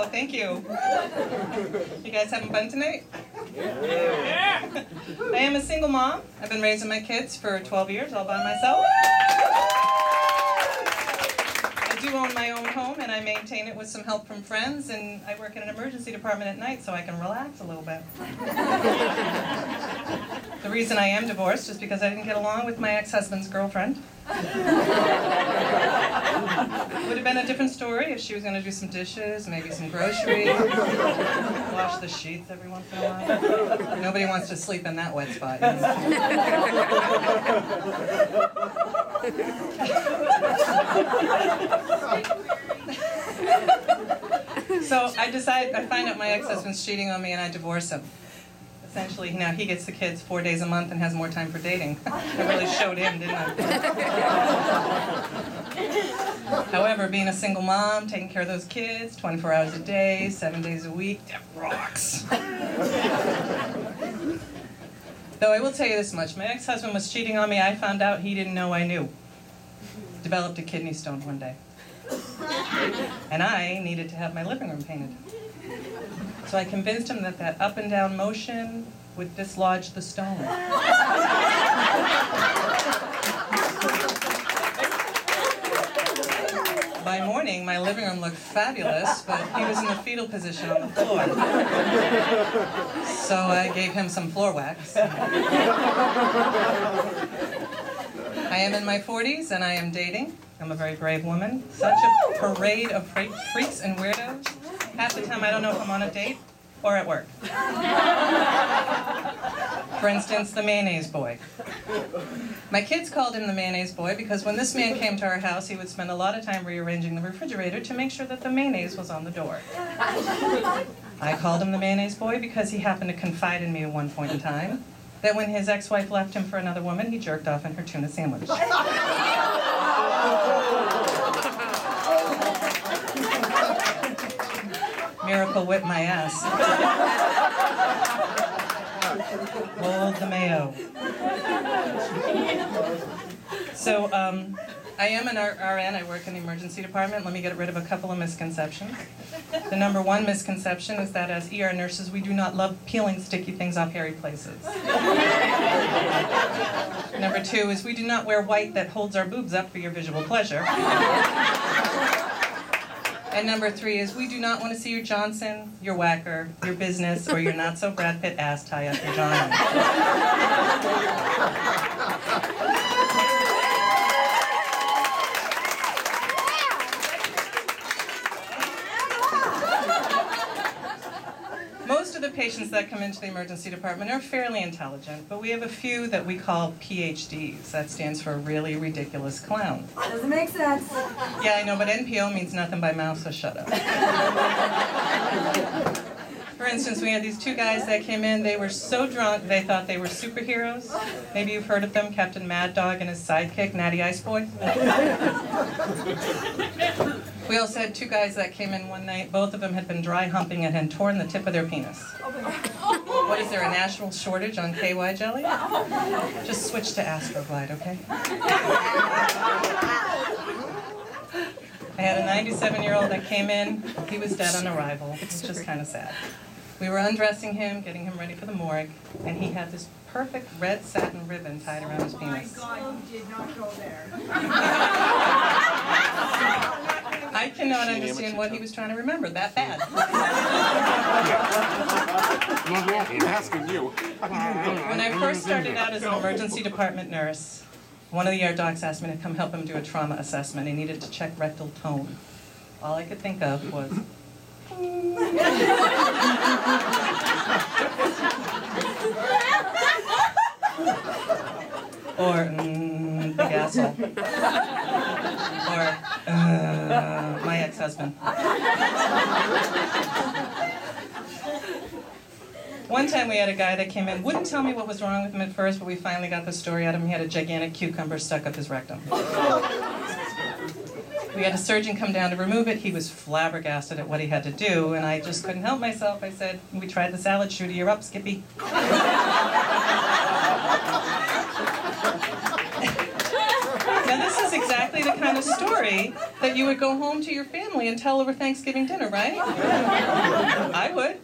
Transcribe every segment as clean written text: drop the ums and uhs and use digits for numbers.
Wow, thank you. You guys having fun tonight? Yeah. I am a single mom. I've been raising my kids for 12 years all by myself. I do own my own home, and I maintain it with some help from friends, and I work in an emergency department at night so I can relax a little bit. The reason I am divorced is because I didn't get along with my ex-husband's girlfriend. Would have been a different story if she was going to do some dishes, maybe some groceries, wash the sheets every once in a while. Nobody wants to sleep in that wet spot, you know? So I find out my ex-husband's cheating on me and I divorce him. Essentially, now he gets the kids 4 days a month and has more time for dating. I really showed him, didn't I? However, being a single mom, taking care of those kids, 24 hours a day, 7 days a week, that rocks. Though I will tell you this much, my ex-husband was cheating on me, I found out he didn't know I knew. Developed a kidney stone one day. And I needed to have my living room painted. So I convinced him that that up and down motion would dislodge the stone. By morning, my living room looked fabulous, but he was in the fetal position on the floor. So I gave him some floor wax. I am in my 40s and I am dating. I'm a very brave woman. Such a parade of freaks and weirdos. Half the time I don't know if I'm on a date or at work. For instance, the mayonnaise boy. My kids called him the mayonnaise boy because when this man came to our house, he would spend a lot of time rearranging the refrigerator to make sure that the mayonnaise was on the door. I called him the mayonnaise boy because he happened to confide in me at one point in time that when his ex-wife left him for another woman, he jerked off in her tuna sandwich. Miracle whipped my ass. Hold the mayo. So, I am an RN. I work in the emergency department. Let me get rid of a couple of misconceptions. The number one misconception is that as ER nurses, we do not love peeling sticky things off hairy places. Number two is we do not wear white that holds our boobs up for your visual pleasure. And number three is we do not want to see your Johnson, your whacker, your business, or your not so Brad Pitt ass tie up your Johnson. Most of the patients that come into the emergency department are fairly intelligent, but we have a few that we call PhDs. That stands for really ridiculous clown. Doesn't make sense. Yeah, I know, but NPO means nothing by mouth, so shut up. For instance, we had these two guys that came in. They were so drunk, they thought they were superheroes. Maybe you've heard of them, Captain Mad Dog and his sidekick, Natty Ice Boy. We also had two guys that came in one night. Both of them had been dry humping and had torn the tip of their penis. What is there, a national shortage on KY jelly? Just switch to Astroglide, okay? I had a 97-year-old that came in. He was dead on arrival. It was just kind of sad. We were undressing him, getting him ready for the morgue, and he had this perfect red satin ribbon tied around his penis. Oh my God, you did not go there. I cannot understand what he was trying to remember that bad. I'm asking you. When I first started out as an emergency department nurse, one of the ER docs asked me to come help him do a trauma assessment. He needed to check rectal tone. All I could think of was... or, big asshole. Or, my ex-husband. One time we had a guy that came in, wouldn't tell me what was wrong with him at first, but we finally got the story out of him. He had a gigantic cucumber stuck up his rectum. We had a surgeon come down to remove it. He was flabbergasted at what he had to do, and I just couldn't help myself. I said, we tried the salad shooter. You're up, Skippy. Now this is exactly the kind of story that you would go home to your family and tell over Thanksgiving dinner, right? I would.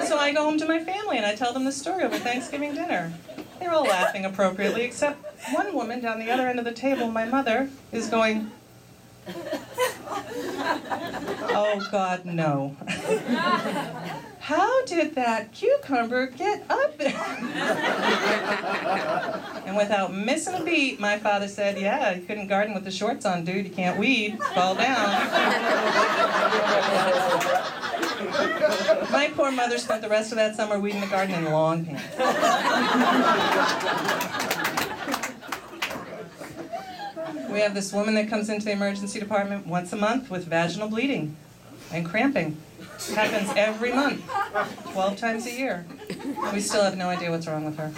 So I go home to my family and I tell them the story over Thanksgiving dinner. They're all laughing appropriately, except one woman down the other end of the table, my mother, is going, "Oh, God, no. How did that cucumber get up there?" And without missing a beat, my father said, "Yeah, you couldn't garden with the shorts on, dude. You can't weed. Fall down." My poor mother spent the rest of that summer weeding the garden in long pants. We have this woman that comes into the emergency department once a month with vaginal bleeding and cramping. It happens every month, 12 times a year. We still have no idea what's wrong with her.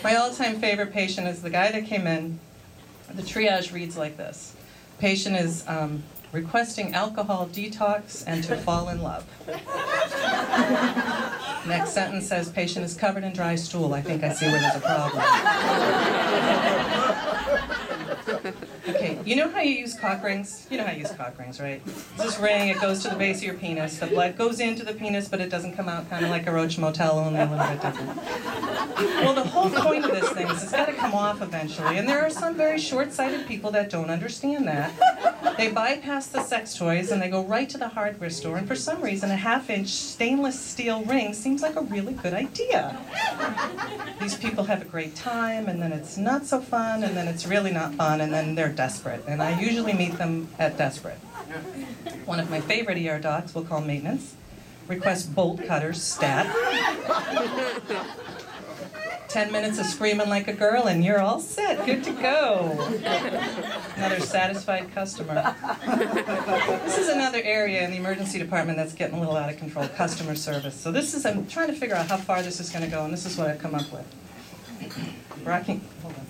My all-time favorite patient is the guy that came in. The triage reads like this. Patient is requesting alcohol detox and to fall in love. Next sentence says, patient is covered in dry stool. I think I see where there's a problem. Okay, you know how you use cock rings? You know how you use cock rings, right? It's this ring, it goes to the base of your penis. The blood goes into the penis, but it doesn't come out, kind of like a Roach Motel, only a little bit different. Well, the whole point of this thing is it's got to come off eventually, and there are some very short-sighted people that don't understand that. They bypass the sex toys and they go right to the hardware store, and for some reason a half-inch stainless steel ring seems like a really good idea. These people have a great time, and then it's not so fun, and then it's really not fun, and then they're desperate, and I usually meet them at desperate. One of my favorite ER docs will call maintenance, request bolt cutters, stat. 10 minutes of screaming like a girl and you're all set, good to go. Another satisfied customer. This is another area in the emergency department that's getting a little out of control, customer service. So this is, I'm trying to figure out how far this is going to go, and this is what I've come up with. Hold on.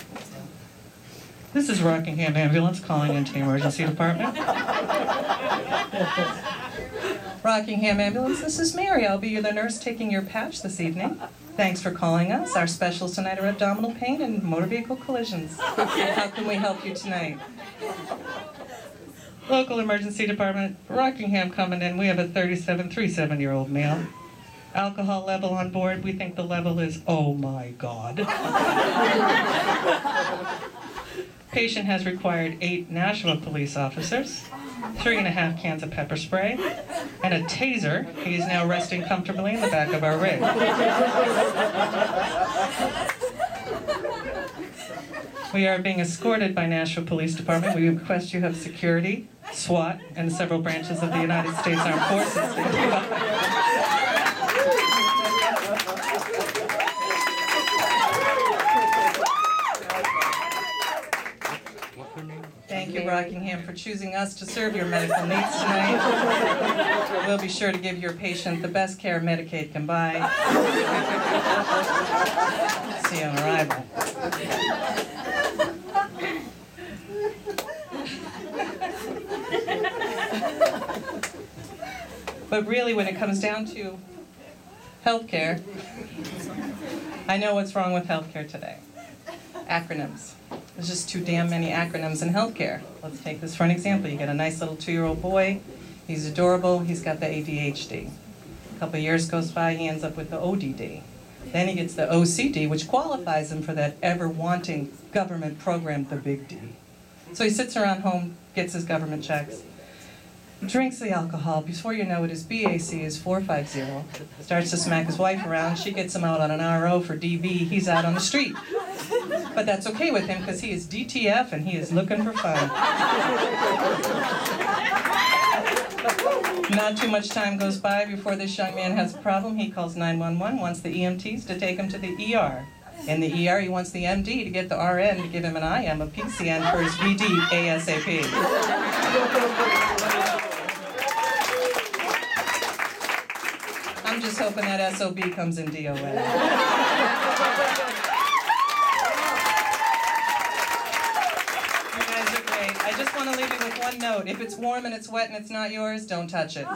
This is Rockingham Ambulance calling into the emergency department. Rockingham Ambulance, this is Mary. I'll be the nurse taking your patch this evening. Thanks for calling us. Our specials tonight are abdominal pain and motor vehicle collisions. How can we help you tonight? Local emergency department, Rockingham coming in. We have a 37-year-old male. Alcohol level on board, we think the level is, oh my God. Patient has required 8 Nashua police officers, 3.5 cans of pepper spray, and a taser. He is now resting comfortably in the back of our rig. We are being escorted by Nashua Police Department. We request you have security, SWAT, and several branches of the United States Armed Forces standing by. Thank you, Rockingham, for choosing us to serve your medical needs tonight. We'll be sure to give your patient the best care Medicaid can buy. See you on arrival. But really, when it comes down to healthcare, I know what's wrong with healthcare today. Acronyms. There's just too damn many acronyms in healthcare. Let's take this for an example. You get a nice little 2-year-old boy. He's adorable. He's got the ADHD. A couple of years goes by, he ends up with the ODD. Then he gets the OCD, which qualifies him for that ever-wanting government program, the Big D. So he sits around home, gets his government checks, drinks the alcohol. Before you know it, his BAC is 450. Starts to smack his wife around. She gets him out on an RO for DV. He's out on the street. But that's okay with him because he is DTF and he is looking for fun. Not too much time goes by before this young man has a problem. He calls 911, wants the EMTs to take him to the ER. In the ER, he wants the MD to get the RN to give him an IM, a PCN for his VD ASAP. I'm just hoping that SOB comes in DOA. I just want to leave you with one note. If it's warm and it's wet and it's not yours, don't touch it.